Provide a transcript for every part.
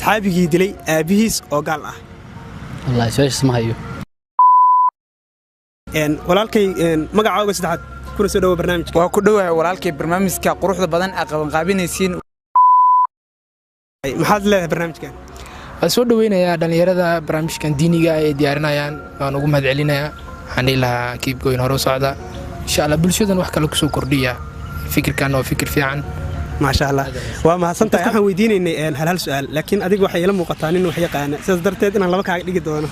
saxaabigii dilay aabihiis oo gaal ah. wallahi su'aashaas ma hayo. walaalkay magacaaga saddexaad kuna soo dhawo barnaamijka. waa ku dhawahay walaalkay barnaamijka quruxda badan ee qaban qaabinaysiin. maxaad leedahay barnaamijkan? waan soo dhaweynayaa dhalinyarada barnaamijkan diiniga ay diyaarinayaan waan ugu mahadcelinayaa waxaan ilahaa keep going hore u socda insha Allah bulshadan wax kale ku soo kordhiya fikirkan oo fikir fiican ما شاء الله وما حسنتay waxaan weydiinaynay hal su'aal laakiin adiga waxay ila muuqataa in wax yaqaan sidaas darteed inaan laba kaaga dhigi doono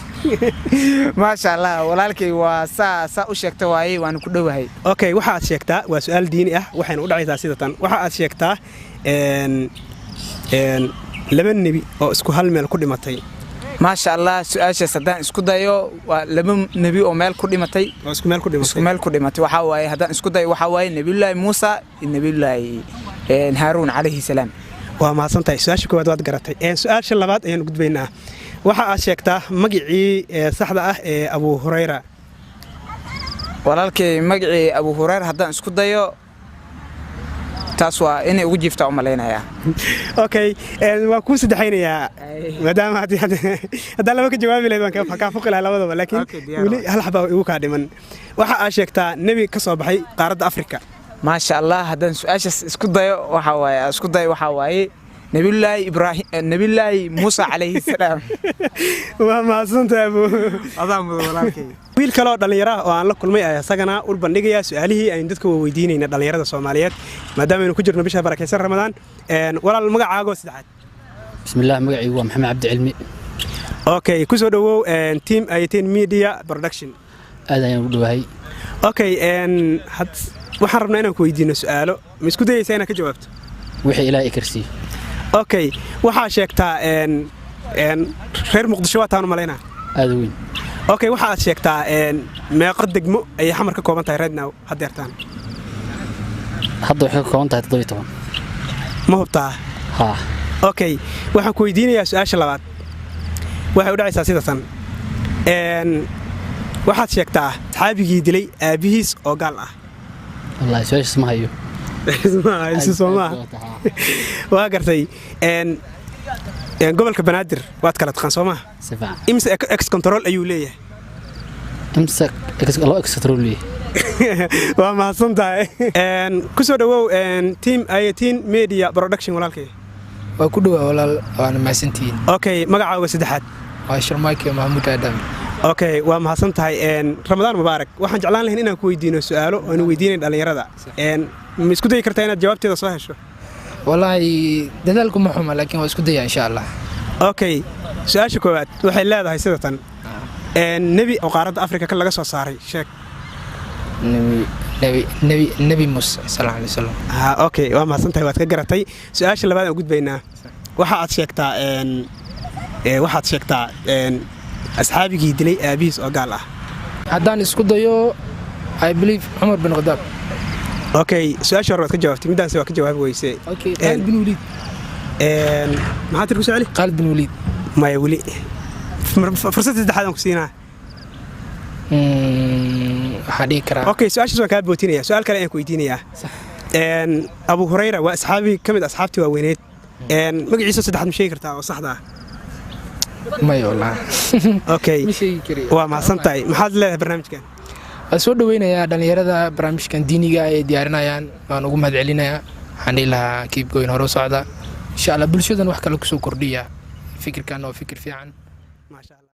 ما شاء الله walaalkay waa saa u sheegtay waayay waan ku dhawahay. okay waxa aad sheegtaa waa su'aal diini ah waxayna u dhacaysaa sida tan waxa aad sheegtaa laba nabi oo isku hal meel ku dhimatay. ما شاء الله su'aasha sadaan isku dayo waa laba nabi oo meel ku dhimatay oo isku meel ku dhimatay waxa waaye hadaan isku dayo waxa waaye nabiyullaahi Muusa iyo nabiyullaahi Haaruun alayhi salaam. waa ma xasantay su'aasha koowaad waad garatay su'aasha labaad ayaan gudbaynaa waxa aad sheegtaa magacii saxda ah ee Abu Hurayra. walaalkay magacii Abu Hurayra hadaan isku dayo taas waa inay ugu jiifta u maleynaya. okay waa ku saddexaynayaa maadaama hadda laba ka jawaabi lahayd waan ka foqi lahaa labadaba laakiin wali hal xaba igu ka dhiman waxa aad sheegtaa nabi ka soo baxay qaaradda Afrika. ما شاء الله هذا سؤالش اسكو دايو waxa waaye nabiyullaahi Ibraahim nabiyullaahi Muusa alayhi salaam. waa ma xasantay abu adaan walaalkay wiil kale oo dhalinyaro oo aan la kulmay ayaa isagana u bandhigaya su'aalihii ay dadka weydiinayna dhalinyarada Soomaaliyeed maadaama aynu ku jirno bisha barakeysan Ramadaan walaal magacaaga saddexaad. bismillaah magacaygu waa Maxamed Cabdi Cilmi. okay ku soo dhawow team Ayateen Media Production. aad ayaan u dhawahay. okay waxaan rabnaa inaan ku weydiino su'aalo ma isku dayaysaa inaad ka jawaabto wixii ilaahay karsi. okay waxa sheegtaa reer Muqdisho waa taan maleynaa aad weyn. okay waxa aad sheegtaa meeqa degmo ay xamar ka kooban tahay right now hadeertaan. hadda waxay ka kooban tahay 17. ma hubtaa? ha okay waxaan ku weydiinayaa su'aasha labaad waxay u dhacaysaa sida tan waxaad sheegtaa saxaabigii dilay aabihiis oo gaal ah. wallahi su'aashaas ma hayo. waa gartay gobolka Banaadir waad kala taqaan Soomaa sifa imsa ex control ayuu leeyahay. imsa ex control waa ma xasantahay ku soo dhawow team Ayateen Media Production walaalkay. waa ku dhawahay walaal waana maasantiin. okay magacaaga saddexaad. waa Sharmaake Mahmoud Adam. okay waa ma xasantahay Ramadaan mubaarak waxaan jeclaan lahayn inaan ku weydiino su'aalo oo aan weydiinay dhalinyarada ma isku day kartaa inaad jawaabteeda soo hesho. wallahi dadaalku ma xuma laakiin waa isku daya insha Allah. okay su'aasha koowaad waxay leedahay sida tan nabi oo qaaradda Afrika ka laga soo saaray sheeg. nabi Muusa sallallahu alayhi wasallam. okay waa ma xasantahay waad ka garatay su'aasha labaad aan gudbaynaa waxa aad sheegtaa asxaabigii dilay aabihiis oo gaal ah. haddaan isku dayo I believe Umar bin Khattab. okay su'aasha hore waad ka jawaabtay midaas waa ka jawaabi weysay. okay Khalid bin Walid. maxaad tirku su'aali? Khalid bin Walid. ma wali fursad saddexaad aan ku siinaa. waxaa dhihi karaa. okay su'aashaas waan kaa bootinayaa su'aal kale ayaan ku weydiinayaa. Abu Hurayra waa asxaabi kamid asxaabtii waaweyneed magaciisa saddexaad ma sheegi kartaa oo saxda ah. may wallah. okay waa ma xasantahay maxaad leedahay barnaamijkan? waan soo dhaweynayaa dhalinyarada barnaamijkan diiniga ay diyaarinayaan waan ugu mahadcelinayaa waxaan ilahaa keep going hore u socda insha Allah bulshadan wax kale ku soo kordhiya fikirkan oo fikir fiican. ma sha Allah.